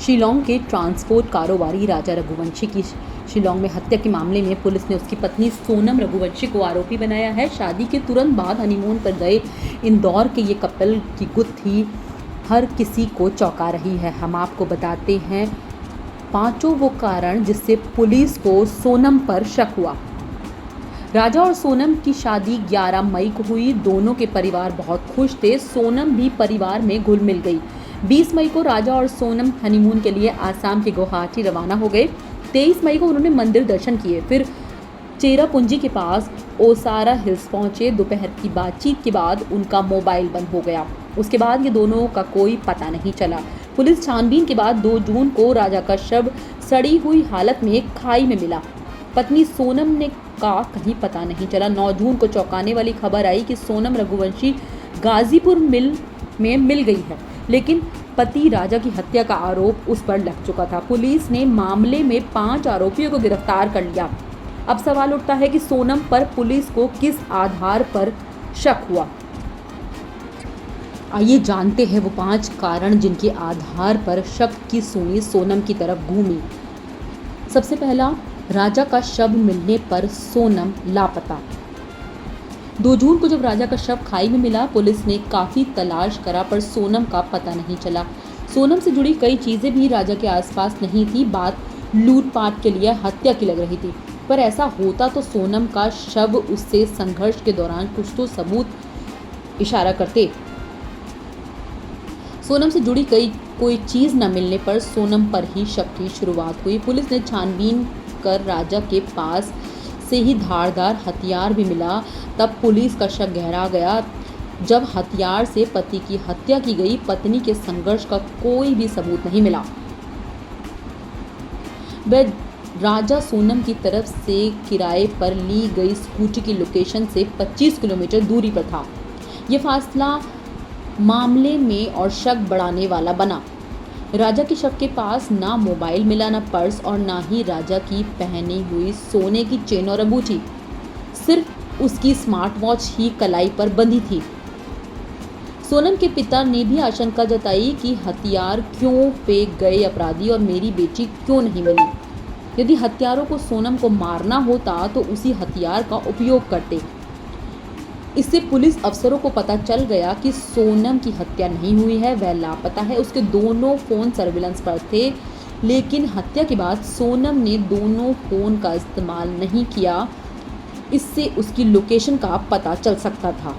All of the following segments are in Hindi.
शिलांग के ट्रांसपोर्ट कारोबारी राजा रघुवंशी की शिलांग में हत्या के मामले में पुलिस ने उसकी पत्नी सोनम रघुवंशी को आरोपी बनाया है। शादी के तुरंत बाद हनीमून पर गए इंदौर के ये कपल की गुत्थी हर किसी को चौंका रही है। हम आपको बताते हैं पांचों वो कारण जिससे पुलिस को सोनम पर शक हुआ। राजा और सोनम की शादी 11 मई को हुई। दोनों के परिवार बहुत खुश थे। सोनम भी परिवार में घुल मिल गई। 20 मई को राजा और सोनम हनीमून के लिए आसाम के गुवाहाटी रवाना हो गए। 23 मई को उन्होंने मंदिर दर्शन किए, फिर चेरापूंजी के पास ओसारा हिल्स पहुंचे। दोपहर की बातचीत के बाद उनका मोबाइल बंद हो गया। उसके बाद ये दोनों का कोई पता नहीं चला। पुलिस छानबीन के बाद 2 जून को राजा का शव सड़ी हुई हालत में खाई में मिला। पत्नी सोनम ने का कहीं पता नहीं चला। 9 जून को चौंकाने वाली खबर आई कि सोनम रघुवंशी गाजीपुर में मिल गई है, लेकिन पति राजा की हत्या का आरोप उस पर लग चुका था। पुलिस ने मामले में 5 आरोपियों को गिरफ्तार कर लिया। अब सवाल उठता है कि सोनम पर पुलिस को किस आधार पर शक हुआ। आइए जानते हैं वो 5 कारण जिनके आधार पर शक की सुई सोनम की तरफ घूमी। सबसे पहला, राजा का शव मिलने पर सोनम लापता। 2 जून को जब राजा का शव खाई में मिला, पुलिस ने काफ़ी तलाश करा पर सोनम का पता नहीं चला। सोनम से जुड़ी कई चीज़ें भी राजा के आसपास नहीं थी। बात लूटपाट के लिए हत्या की लग रही थी, पर ऐसा होता तो सोनम का शव उससे संघर्ष के दौरान कुछ तो सबूत इशारा करते। सोनम से जुड़ी कोई चीज़ न मिलने पर सोनम पर ही शक की शुरुआत हुई। पुलिस ने छानबीन कर राजा के पास से ही धारदार हथियार भी मिला। तब पुलिस का शक गहरा गया। जब हथियार से पति की हत्या की गई, पत्नी के संघर्ष का कोई भी सबूत नहीं मिला। वह राजा सोनम की तरफ से किराए पर ली गई स्कूटी की लोकेशन से 25 किलोमीटर दूरी पर था। यह फासला मामले में और शक बढ़ाने वाला बना। राजा के शव के पास ना मोबाइल मिला, ना पर्स और ना ही राजा की पहनी हुई सोने की चेन और अंगूठी। सिर्फ उसकी स्मार्ट वॉच ही कलाई पर बंधी थी। सोनम के पिता ने भी आशंका जताई कि हथियार क्यों फेंक गए अपराधी और मेरी बेटी क्यों नहीं मिली। यदि हत्यारों को सोनम को मारना होता तो उसी हथियार का उपयोग करते। इससे पुलिस अफसरों को पता चल गया कि सोनम की हत्या नहीं हुई है, वह लापता है। उसके दोनों फ़ोन सर्विलांस पर थे, लेकिन हत्या के बाद सोनम ने दोनों फ़ोन का इस्तेमाल नहीं किया। इससे उसकी लोकेशन का पता चल सकता था।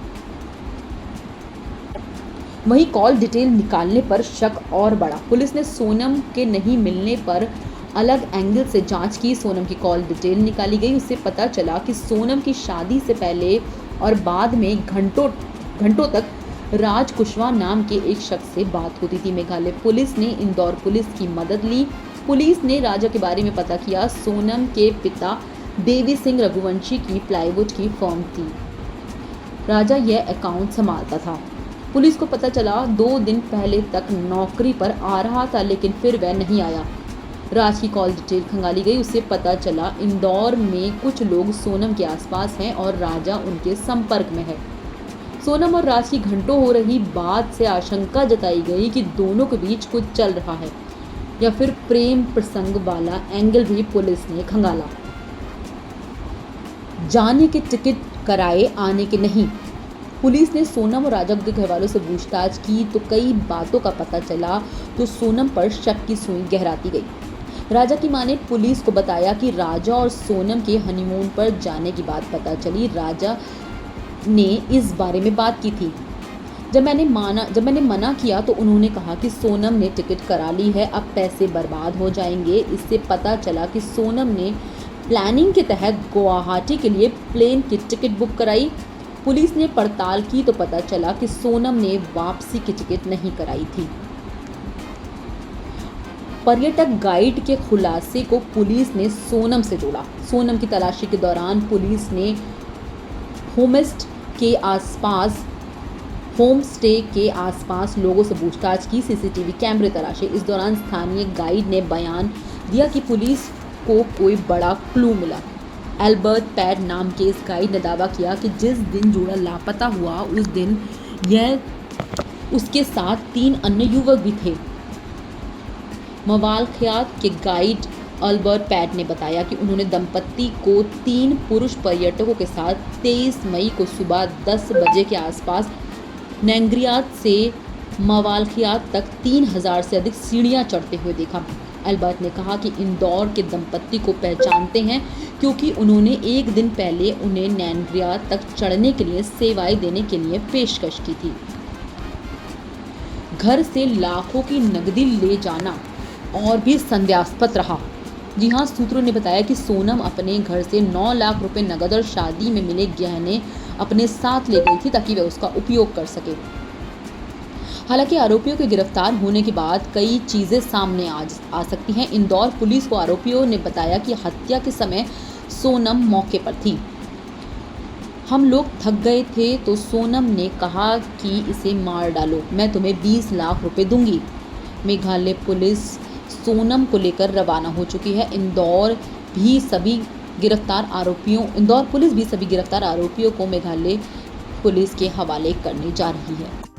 वहीं कॉल डिटेल निकालने पर शक और बढ़ा। पुलिस ने सोनम के नहीं मिलने पर अलग एंगल से जांच की। सोनम की कॉल डिटेल निकाली गई। उससे पता चला कि सोनम की शादी से पहले और बाद में घंटों तक राज कुशवाहा नाम के एक शख्स से बात होती थी। मेघालय पुलिस ने इंदौर पुलिस की मदद ली। पुलिस ने राजा के बारे में पता किया। सोनम के पिता देवी सिंह रघुवंशी की प्लाईवुड की फर्म थी। राजा यह अकाउंट संभालता था। पुलिस को पता चला 2 दिन पहले तक नौकरी पर आ रहा था, लेकिन फिर वह नहीं आया। राज की कॉल डिटेल खंगाली गई। उससे पता चला इंदौर में कुछ लोग सोनम के आसपास हैं और राजा उनके संपर्क में है। सोनम और राज की घंटों हो रही बात से आशंका जताई गई कि दोनों के बीच कुछ चल रहा है या फिर प्रेम प्रसंग वाला एंगल भी पुलिस ने खंगाला। जाने के टिकट कराए, आने के नहीं। पुलिस ने सोनम और राजा के घरवालों से पूछताछ की तो कई बातों का पता चला, तो सोनम पर शक की सुई गहराती गई। राजा की मां ने पुलिस को बताया कि राजा और सोनम के हनीमून पर जाने की बात पता चली। राजा ने इस बारे में बात की थी। जब मैंने मना किया तो उन्होंने कहा कि सोनम ने टिकट करा ली है, अब पैसे बर्बाद हो जाएंगे। इससे पता चला कि सोनम ने प्लानिंग के तहत गुवाहाटी के लिए प्लेन की टिकट बुक कराई। पुलिस ने पड़ताल की तो पता चला कि सोनम ने वापसी की टिकट नहीं कराई थी। पर्यटक गाइड के खुलासे को पुलिस ने सोनम से जोड़ा। सोनम की तलाशी के दौरान पुलिस ने होम स्टे के आसपास लोगों से पूछताछ की, सीसीटीवी कैमरे तलाशे। इस दौरान स्थानीय गाइड ने बयान दिया कि पुलिस को कोई बड़ा क्लू मिला। एल्बर्ट पैड नाम के इस गाइड ने दावा किया कि जिस दिन जोड़ा लापता हुआ उस दिन उसके साथ 3 अन्य युवक भी थे। मवालखियात के गाइड अल्बर्ट पैट ने बताया कि उन्होंने दंपत्ति को 3 पुरुष पर्यटकों के साथ 23 मई को सुबह 10 बजे के आसपास नेंग्रियात से मवालखियात तक 3000 से अधिक सीढ़ियां चढ़ते हुए देखा। अल्बर्ट ने कहा कि इंदौर के दंपत्ति को पहचानते हैं क्योंकि उन्होंने एक दिन पहले उन्हें नेंग्रियात तक चढ़ने के लिए सेवाएं देने के लिए पेशकश की थी। घर से लाखों की नकदी ले जाना और भी संदेहास्पद रहा। जी हां, सूत्रों ने बताया कि सोनम अपने घर से 9 लाख रुपए नकद और शादी में मिले गहने अपने साथ ले गई थी ताकि वह उसका उपयोग कर सके। हालांकि आरोपियों के गिरफ्तार होने के बाद कई चीजें सामने आ सकती हैं। इंदौर पुलिस को आरोपियों ने बताया कि हत्या के समय सोनम मौके पर थी। हम लोग थक गए थे तो सोनम ने कहा कि इसे मार डालो, मैं तुम्हें 20 लाख रुपए दूंगी। मेघालय पुलिस सोनम को लेकर रवाना हो चुकी है। इंदौर पुलिस भी सभी गिरफ्तार आरोपियों को मेघालय पुलिस के हवाले करने जा रही है।